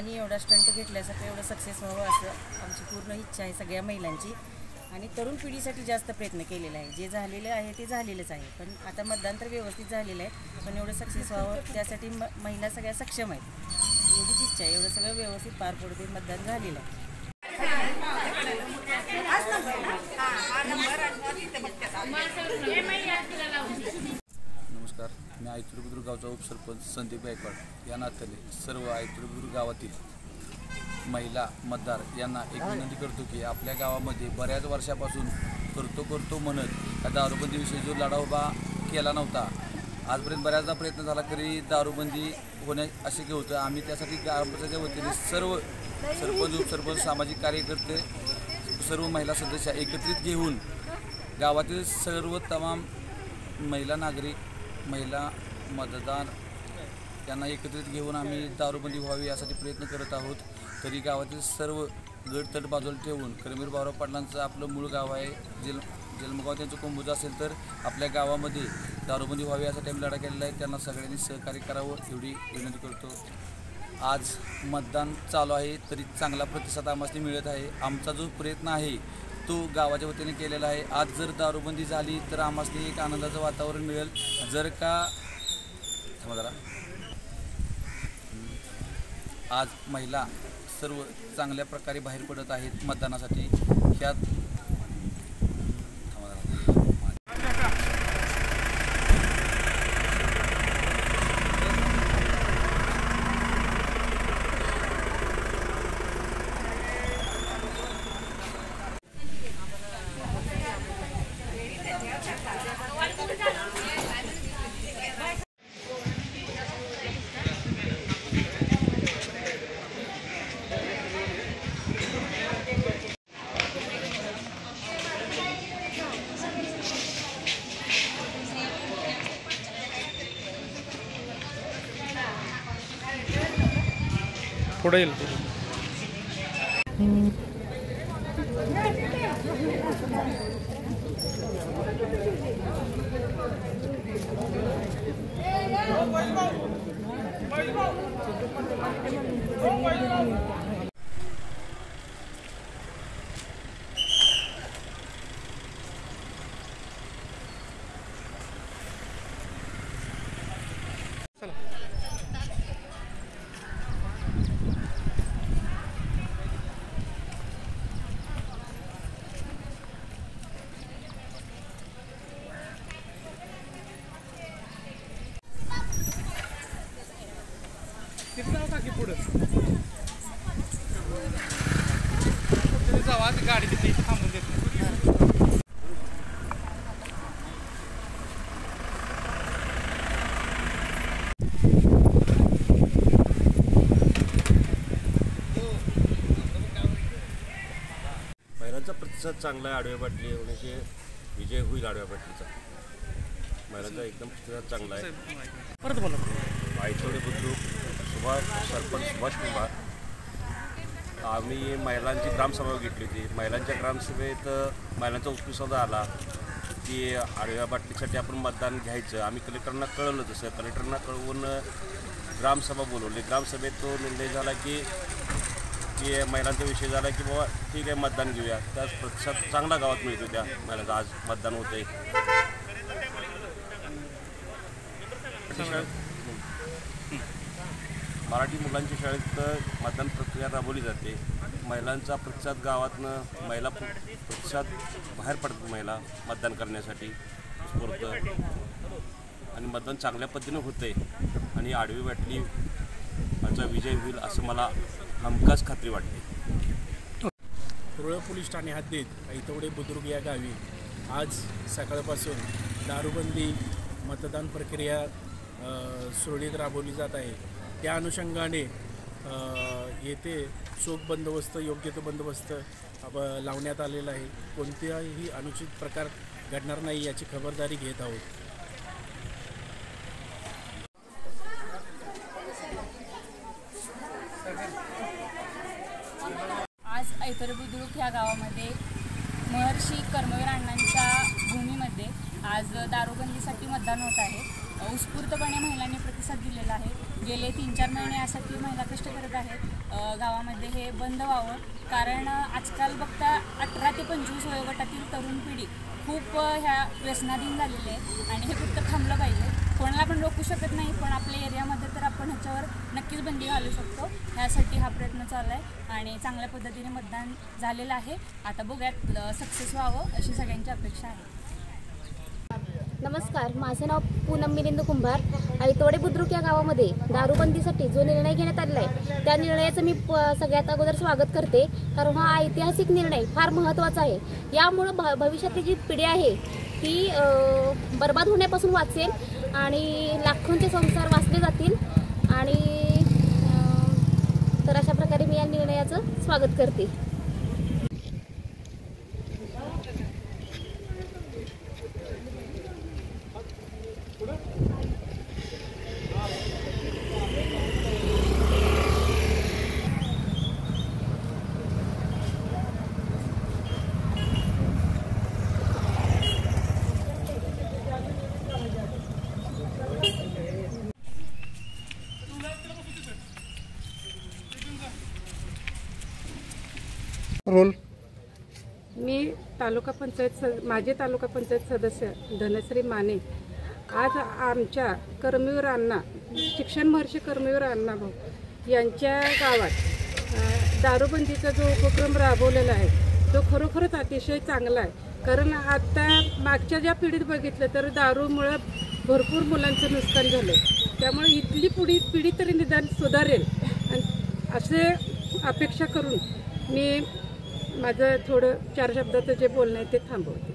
महिलांनी एवढा स्टंट घेतल्यासारखं एवढं सक्सेस व्हावं असं आमची पूर्ण इच्छा आहे सगळ्या महिलांची. आणि तरुण पिढीसाठी जास्त प्रयत्न केलेला आहे. जे झालेलं आहे ते झालेलंच आहे, पण आता मतदान तर व्यवस्थित झालेलं आहे, पण एवढं सक्सेस व्हावं त्यासाठी महिला सगळ्या सक्षम आहेत. एवढीच इच्छा आहे, एवढं सगळं व्यवस्थित पार पडते. मतदान झालेलं आहे. नमस्कार, मी आयतुर बुद्रुक गावचा उपसरपंच संदीप गायकवाड या नात्याने सर्व आयतुर बुद्रुक गावातील महिला मतदार यांना एक विनंती करतो की आपल्या गावामध्ये बऱ्याच वर्षापासून करतो म्हणत दारूबंदीविषयी जो लढा उभा केला नव्हता. आजपर्यंत बऱ्याचदा प्रयत्न झाला तरी दारूबंदी होणे अशक्य होतं. आम्ही त्यासाठी ग्रामपंचायतीच्या वतीने सर्व सरपंच उपसरपंच सामाजिक कार्यकर्ते सर्व महिला सदस्य एकत्रित घेऊन गावातील सर्व तमाम महिला नागरिक महिला मतदार यांना एकत्रित घेऊन आम्ही दारूबंदी व्हावी यासाठी प्रयत्न करत आहोत. तरी गावातील सर्व गटतट बाजूला ठेवून कर्मवीर भाऊराव पाटलांचं आपलं मूळ गाव आहे, जन्मगाव त्यांचं कोंबूज असेल तर आपल्या गावामध्ये दारूबंदी व्हावी यासाठी आम्ही लढा केलेला आहे. त्यांना सगळ्यांनी सहकार्य करावं एवढी विनंती करतो. आज मतदान चालू आहे तरी चांगला प्रतिसाद आम्हाला मिळत आहे. आमचा जो प्रयत्न आहे तो गावाच्या वतीने केलेला आहे. आज जर दारूबंदी झाली तर आम्हाला एक आनंदाचं वातावरण मिळेल. जर का आज महिला सर्व चांगल्या प्रकारे बाहेर पडत आहेत मतदानासाठी. ह्यात पुढे येईल. किती जाऊ टाकी पुढं जावा गाडी तिथे थांबून देत नाही. महिलांचा प्रतिसाद चांगला आहे. आडव्या बाटली होण्याचे विजय होईल. आडव्या बाटलीचा महिलांचा एकदम प्रतिसाद चांगला आहे. परत बोला. आयतोडे बुद्रुक सरपंच सुभाष कुमार. आम्ही महिलांची ग्रामसभा घेतली होती. महिलांच्या ग्रामसभेत महिलांचा उत्कृष्ट आला की आडव्या बाटलीसाठी आपण मतदान घ्यायचं. आम्ही कलेक्टरांना कळवलं. तसं कलेक्टरांना कळवून ग्रामसभा बोलवली. ग्रामसभेत तो निर्णय झाला की महिलांचा विषय झाला की बाबा ठीक आहे मतदान घेऊया. त्याच प्रतिसाद चांगला गावात मिळतो. त्या महिलांचं आज मतदान होतं आहे. मराठी मुलांच्या शाळेत मतदान प्रक्रिया राबवली जाते. महिलांचा प्रतिसाद गावातनं महिला प्रतिसाद बाहेर पडतात. महिला मतदान करण्यासाठी स्फूर्त आणि मतदान चांगल्या पद्धतीने होतं आहे. आणि आडवी बाटली याचा विजय होईल असं मला हमखास खात्री वाटते. रुळ पोलीस ठाणे हद्दीत आयतवडे बुद्रुक या गावी आज सकाळपासून दारूबंदी मतदान प्रक्रिया सुरळीत राबवली जात आहे. त्या अनुषंगाने येथे चोख बंदोबस्त योग्य तो बंदोबस्त लावण्यात आलेला आहे. कोणत्याही अनुचित प्रकार घडणार नाही याची खबरदारी घेत आहोत. आज आयतोडे बुद्रुक ह्या गावामध्ये महर्षी कर्मवीर अण्णांच्या भूमीमध्ये आज दारूबंदीसाठी मतदान होत आहे. उत्स्फूर्तपणे महिलांनी प्रतिसाद दिलेला आहे. गेले 3-4 महिने यासाठी महिला कष्ट करत आहेत गावामध्ये हे बंद व्हावं. कारण आजकाल बघता 18 ते 25 वयोगटातील तरुण पिढी खूप ह्या व्यसनाधीन झालेली आहे आणि हे कुठं थांबलं पाहिजे. कोणाला पण रोखू शकत नाही, पण आपल्या एरियामध्ये तर आपण ह्याच्यावर नक्कीच बंदी घालू शकतो. ह्यासाठी हा प्रयत्न चालू आहे आणि चांगल्या पद्धतीने मतदान झालेलं आहे. आता बघूयात सक्सेस व्हावं अशी सगळ्यांची अपेक्षा आहे. नमस्कार, माझं नाव पूनम मिलिंद कुंभार. ऐतवडे बुद्रुक या गावामध्ये दारूबंदीसाठी जो निर्णय घेण्यात आलेला आहे त्या निर्णयाचं मी सगळ्यात अगोदर स्वागत करते. कारण हा ऐतिहासिक निर्णय फार महत्त्वाचा आहे. यामुळं भविष्यातली जी पिढी आहे ती बर्बाद होण्यापासून वाचेल आणि लाखोंचे संसार वाचले जातील. आणि तर अशा प्रकारे मी या निर्णयाचं स्वागत करते. रोल. मी माजी तालुका पंचायत सदस्य धनश्री माने आज आमच्या कर्मवीर अण्णा शिक्षण महर्षी कर्मवीर अण्णाभाऊ यांच्या गावात दारूबंदीचा जो उपक्रम राबवलेला आहे तो खरोखरच अतिशय चांगला आहे. कारण आता मागच्या ज्या पिढीत बघितलं तर दारूमुळं भरपूर मुलांचं नुकसान झालं. त्यामुळे इथली पिढी तरी निदान सुधारेल आणि असे अपेक्षा करून मी माझं थोडं 4 शब्दाचं जे बोलणं आहे ते थांबवते.